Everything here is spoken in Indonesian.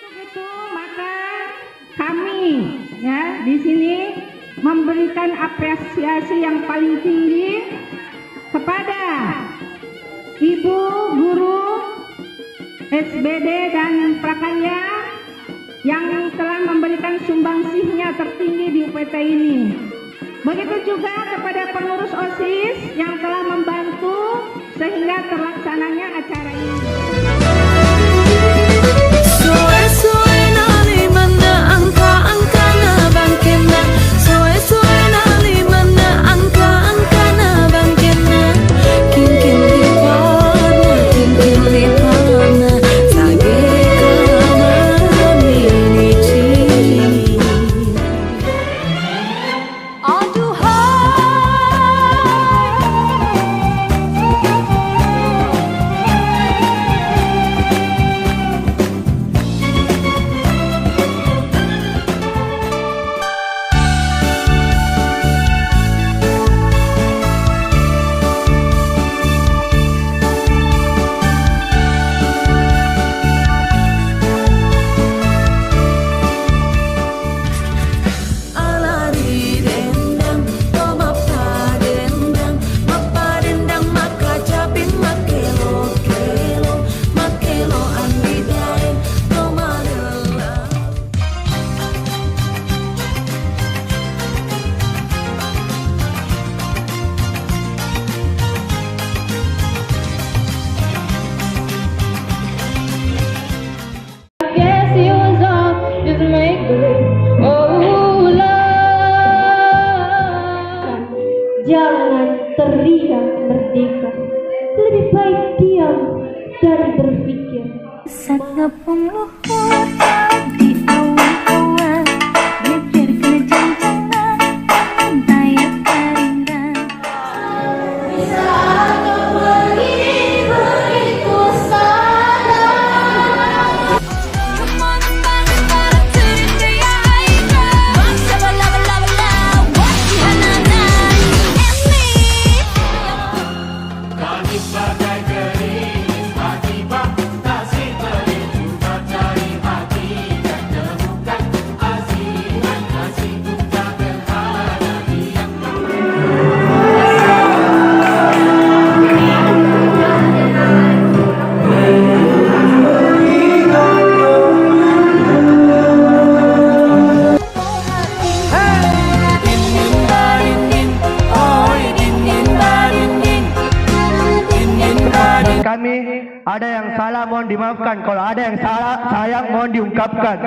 Itu maka kami ya di sini memberikan apresiasi yang paling tinggi kepada Ibu Guru SBD dan Prakarya yang telah memberikan sumbangsihnya tertinggi di UPT ini. Begitu juga kepada pengurus OSIS yang telah membantu sehingga terlaksananya acara ini. Jangan teriak merdeka, lebih baik diam dan berpikir. Sagapung luhur di awan-awan, belajar kerja jangan daya karingan. Bisa kau begini beriku salah. Come on, bang, turn to your eyes. Bangsa bala bala bala, wajahana. Kami sebagai gerimis akibat nasib merindu mencari hati dan temukan asihan kasih tak berharga diam. Kami ada yang salah mohon dimaafkan, kalau ada yang salah sayang mohon diungkapkan.